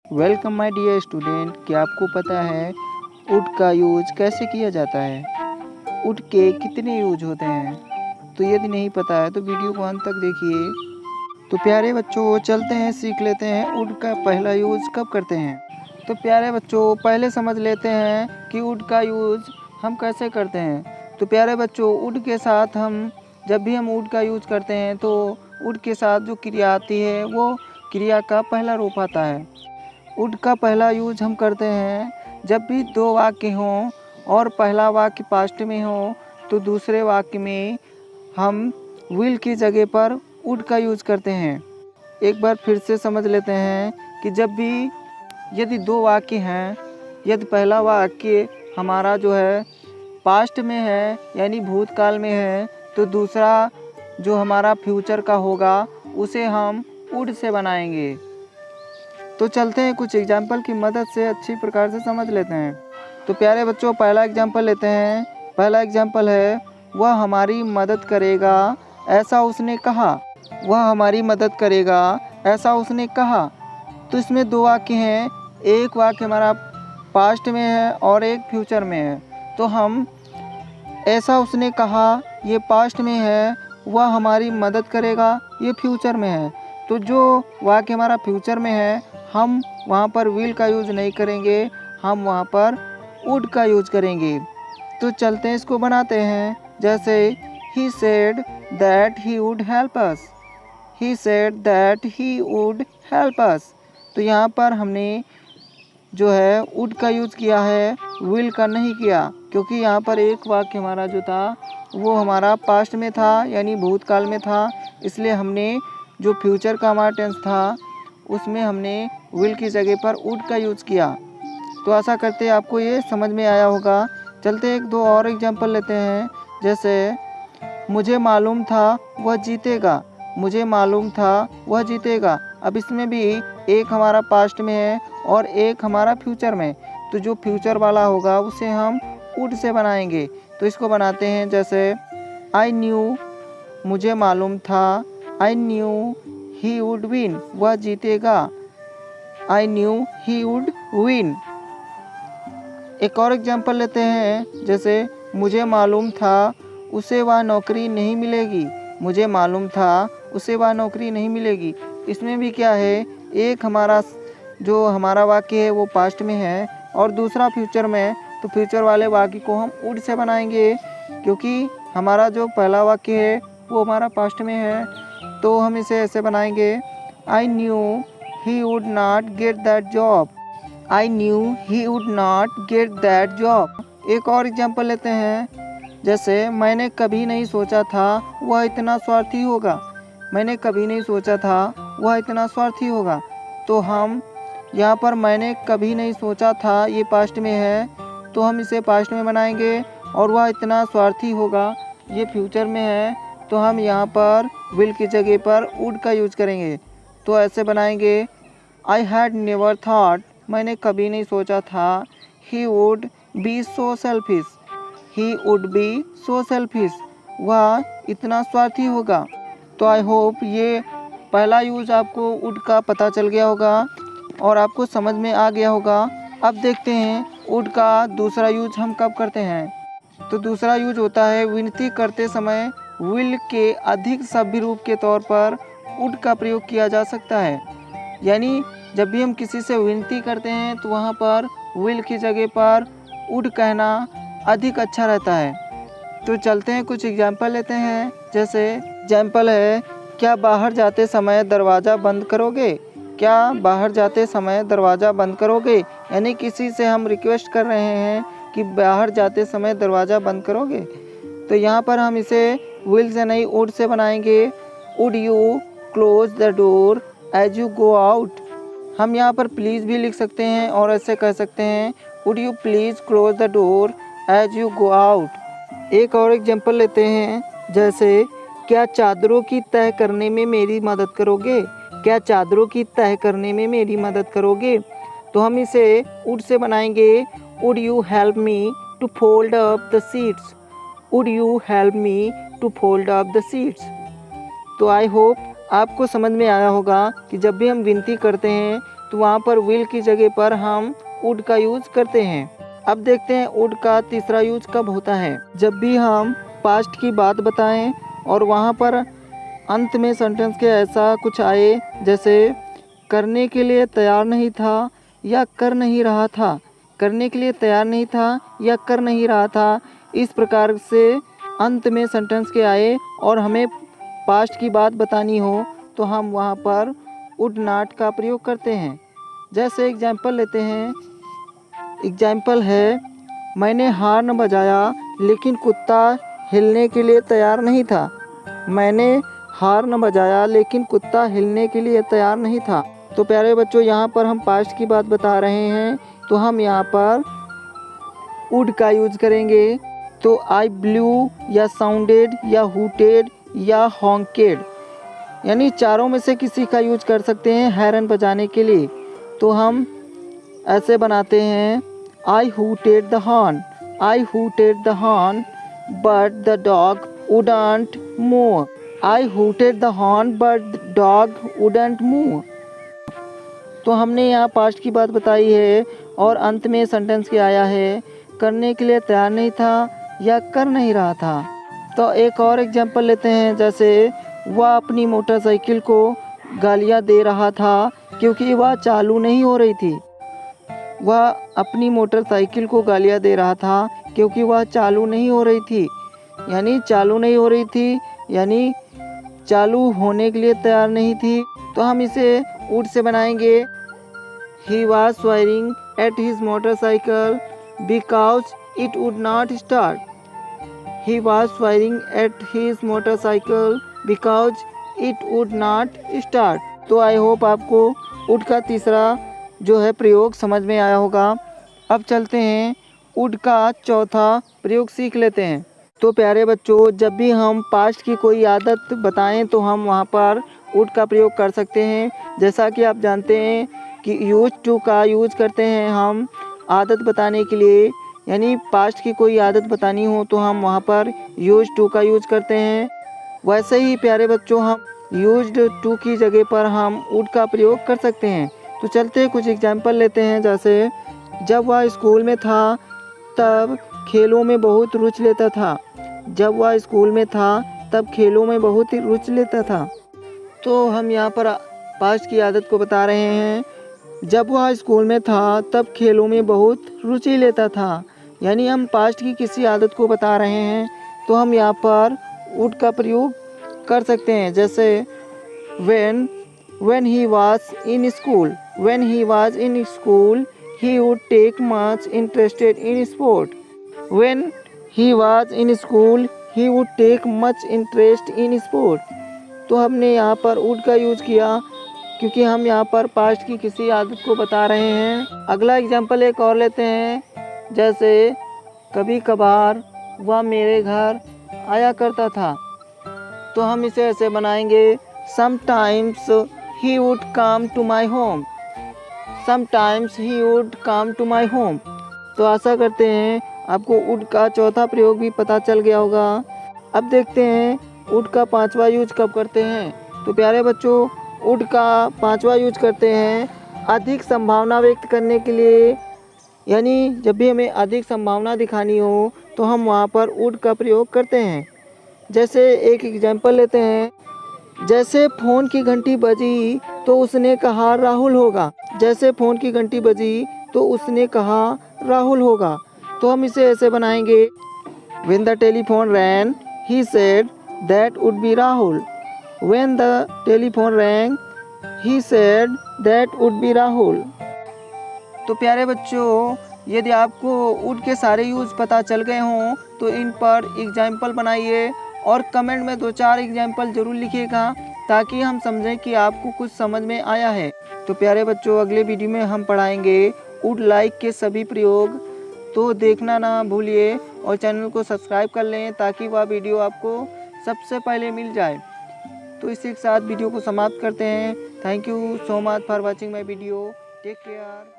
Welcome my dear student. क्या आपको पता है वुड का यूज कैसे किया जाता है? वुड के कितने यूज होते हैं? तो यदि नहीं पता है तो वीडियो को अंत तक देखिए। तो प्यारे बच्चों, चलते हैं सीख लेते हैं वुड का पहला यूज कब करते हैं। तो प्यारे बच्चों, पहले समझ लेते हैं कि वुड का यूज हम कैसे करते हैं। तो प्यारे बच्चों, वुड के साथ जब भी हम वुड का यूज करते हैं तो वुड के साथ जो क्रिया आती है वो क्रिया का पहला रूप आता है। वुड का पहला यूज हम करते हैं जब भी दो वाक्य हों और पहला वाक्य पास्ट में हो तो दूसरे वाक्य में हम विल की जगह पर वुड का यूज करते हैं। एक बार फिर से समझ लेते हैं कि यदि दो वाक्य हैं, यदि पहला वाक्य हमारा जो है पास्ट में है यानी भूतकाल में है तो दूसरा जो हमारा फ्यूचर का होगा उसे हम वुड से बनाएंगे। तो चलते हैं कुछ एग्जाम्पल की मदद से अच्छी प्रकार से समझ लेते हैं। तो प्यारे बच्चों, पहला एग्जाम्पल लेते हैं। पहला एग्जाम्पल है, वह हमारी मदद करेगा ऐसा उसने कहा। वह हमारी मदद करेगा ऐसा उसने कहा। तो इसमें दो वाक्य हैं, एक वाक्य हमारा पास्ट में है और एक फ्यूचर में है। तो हम ऐसा उसने कहा ये पास्ट में है, वह हमारी मदद करेगा ये फ्यूचर में है। तो जो वाक्य हमारा फ्यूचर में है हम वहाँ पर विल का यूज़ नहीं करेंगे, हम वहाँ पर वुड का यूज़ करेंगे। तो चलते हैं इसको बनाते हैं। जैसे he said that he would help us. He said that he would help us. तो यहाँ पर हमने जो है वुड का यूज़ किया है, विल का नहीं किया, क्योंकि यहाँ पर एक वाक्य हमारा जो था वो हमारा पास्ट में था यानी भूतकाल में था। इसलिए हमने जो फ्यूचर का हमारा टेंस था उसमें हमने विल की जगह पर वुड का यूज़ किया। तो आशा करते हैं आपको ये समझ में आया होगा। चलते एक दो और एग्जांपल लेते हैं। जैसे मुझे मालूम था वह जीतेगा। मुझे मालूम था वह जीतेगा। अब इसमें भी एक हमारा पास्ट में है और एक हमारा फ्यूचर में। तो जो फ्यूचर वाला होगा उसे हम वुड से बनाएंगे। तो इसको बनाते हैं। जैसे आई न्यू, मुझे मालूम था, I knew he would win, वह जीतेगा। I knew he would win. एक और एग्जांपल लेते हैं। जैसे मुझे मालूम था उसे वह नौकरी नहीं मिलेगी। मुझे मालूम था उसे वह नौकरी नहीं मिलेगी। इसमें भी क्या है, एक हमारा जो हमारा वाक्य है वो पास्ट में है और दूसरा फ्यूचर में। तो फ्यूचर वाले वाक्य को हम वुड से बनाएंगे, क्योंकि हमारा जो पहला वाक्य है वो हमारा पास्ट में है। तो हम इसे ऐसे बनाएंगे, I knew he would not get that job. I knew he would not get that job. एक और एग्जांपल लेते हैं। जैसे मैंने कभी नहीं सोचा था वह इतना स्वार्थी होगा। मैंने कभी नहीं सोचा था वह इतना स्वार्थी होगा। तो हम यहाँ पर मैंने कभी नहीं सोचा था ये पास्ट में है तो हम इसे पास्ट में बनाएंगे, और वह इतना स्वार्थी होगा ये फ्यूचर में है तो हम यहाँ पर विल की जगह पर वुड का यूज करेंगे। तो ऐसे बनाएंगे, आई हैड नेवर थॉट, मैंने कभी नहीं सोचा था, he would be so selfish. He would be so selfish, वह इतना स्वार्थी होगा। तो आई होप ये पहला यूज़ आपको वुड का पता चल गया होगा और आपको समझ में आ गया होगा। अब देखते हैं वुड का दूसरा यूज हम कब करते हैं। तो दूसरा यूज होता है विनती करते समय विल के अधिक सभ्य रूप के तौर पर वुड का प्रयोग किया जा सकता है। यानी जब भी हम किसी से विनती करते हैं तो वहाँ पर विल की जगह पर वुड कहना अधिक अच्छा रहता है। तो चलते हैं कुछ एग्जाम्पल लेते हैं। जैसे एग्जाम्पल है, क्या बाहर जाते समय दरवाज़ा बंद करोगे। क्या बाहर जाते समय दरवाज़ा बंद करोगे, यानी किसी से हम रिक्वेस्ट कर रहे हैं कि बाहर जाते समय दरवाज़ा बंद करोगे। तो यहाँ पर हम इसे विल से नहीं वुड से बनाएंगे। Would you close the door as you go out. हम यहाँ पर प्लीज़ भी लिख सकते हैं और ऐसे कह सकते हैं, would you please close the door as you go out. एक और एग्जांपल लेते हैं। जैसे क्या चादरों की तह करने में मेरी मदद करोगे। क्या चादरों की तह करने में मेरी मदद करोगे। तो हम इसे वुड से बनाएंगे, would you help me to fold up the seats. Would you help me to fold up the seats. तो आई होप आपको समझ में आया होगा कि जब भी हम विनती करते हैं तो वहाँ पर विल की जगह पर हम वुड का यूज करते हैं। अब देखते हैं वुड का तीसरा यूज कब होता है। जब भी हम पास्ट की बात बताएं और वहाँ पर अंत में सेंटेंस के ऐसा कुछ आए जैसे करने के लिए तैयार नहीं था या कर नहीं रहा था, करने के लिए तैयार नहीं था या कर नहीं रहा था, इस प्रकार से अंत में सेंटेंस के आए और हमें पास्ट की बात बतानी हो तो हम वहाँ पर वुड नॉट का प्रयोग करते हैं। जैसे एग्जाम्पल लेते हैं, एग्जाम्पल है मैंने हॉर्न बजाया लेकिन कुत्ता हिलने के लिए तैयार नहीं था। मैंने हॉर्न बजाया लेकिन कुत्ता हिलने के लिए तैयार नहीं था। तो प्यारे बच्चों, यहाँ पर हम पास्ट की बात बता रहे हैं तो हम यहाँ पर वुड का यूज करेंगे। तो आई ब्लू या साउंडेड या हूटेड या हॉन्केड, यानी चारों में से किसी का यूज कर सकते हैं हैरन बजाने के लिए। तो हम ऐसे बनाते हैं I hooted the horn, I hooted the horn but the dog wouldn't move, I hooted the horn but the dog wouldn't move. तो हमने यहाँ पास्ट की बात बताई है और अंत में सेंटेंस के आया है करने के लिए तैयार नहीं था या कर नहीं रहा था। तो एक और एग्जांपल लेते हैं, जैसे वह अपनी मोटरसाइकिल को गालियाँ दे रहा था क्योंकि वह चालू नहीं हो रही थी। वह अपनी मोटरसाइकिल को गालियाँ दे रहा था क्योंकि वह चालू नहीं हो रही थी, यानी चालू नहीं हो रही थी यानी चालू होने के लिए तैयार नहीं थी। तो हम इसे वुड से बनाएंगे। He was swearing at his motorcycle because it would not start. He was swearing at his motorcycle because it would not start. तो आई होप आपको वुड का तीसरा जो है प्रयोग समझ में आया होगा। अब चलते हैं वुड का चौथा प्रयोग सीख लेते हैं। तो प्यारे बच्चों, जब भी हम पास्ट की कोई आदत बताएं तो हम वहाँ पर वुड का प्रयोग कर सकते हैं। जैसा कि आप जानते हैं कि यूज टू का यूज करते हैं हम आदत बताने के लिए, यानी पास्ट की कोई आदत बतानी हो तो हम वहाँ पर यूज टू का यूज करते हैं। वैसे ही प्यारे बच्चों, हम यूज्ड टू की जगह पर हम वुड का प्रयोग कर सकते हैं। तो चलते हैं कुछ एग्जाम्पल लेते हैं। जैसे जब वह स्कूल में था तब खेलों में बहुत रुचि लेता था, जब वह स्कूल में था तब खेलों में बहुत ही रुचि लेता था। तो हम यहाँ पर पास्ट की आदत को बता रहे हैं। जब वह स्कूल में था तब खेलों में बहुत रुचि लेता था, यानी हम पास्ट की किसी आदत को बता रहे हैं तो हम यहाँ पर वुड का प्रयोग कर सकते हैं। जैसे when he was in school, when he was in school he would take much interested in sport. When he was in school he would take much interest in sport. तो हमने यहाँ पर वुड का यूज किया क्योंकि हम यहाँ पर पास्ट की किसी आदत को बता रहे हैं। अगला एग्जाम्पल एक और लेते हैं। जैसे कभी कभार वह मेरे घर आया करता था, तो हम इसे ऐसे बनाएंगे Sometimes he would come to my home, Sometimes he would come to my home. तो आशा करते हैं आपको वुड का चौथा प्रयोग भी पता चल गया होगा। अब देखते हैं वुड का पांचवा यूज कब करते हैं। तो प्यारे बच्चों, वुड का पांचवा यूज करते हैं अधिक संभावना व्यक्त करने के लिए, यानी जब भी हमें अधिक संभावना दिखानी हो तो हम वहाँ पर वुड का प्रयोग करते हैं। जैसे एक एग्जाम्पल लेते हैं, जैसे फ़ोन की घंटी बजी तो उसने कहा राहुल होगा, जैसे फ़ोन की घंटी बजी तो उसने कहा राहुल होगा। तो हम इसे ऐसे बनाएंगे When the telephone rang, he said that would be Rahul. When the telephone rang, he said that would be Rahul. तो प्यारे बच्चों, यदि आपको वुड के सारे यूज पता चल गए हों तो इन पर एग्जाम्पल बनाइए और कमेंट में 2-4 एग्जाम्पल ज़रूर लिखिएगा ताकि हम समझें कि आपको कुछ समझ में आया है। तो प्यारे बच्चों, अगले वीडियो में हम पढ़ाएंगे वुड लाइक के सभी प्रयोग। तो देखना ना भूलिए और चैनल को सब्सक्राइब कर लें ताकि वह वीडियो आपको सबसे पहले मिल जाए। तो इसी के साथ वीडियो को समाप्त करते हैं। Thank you so much for watching my video. Take care.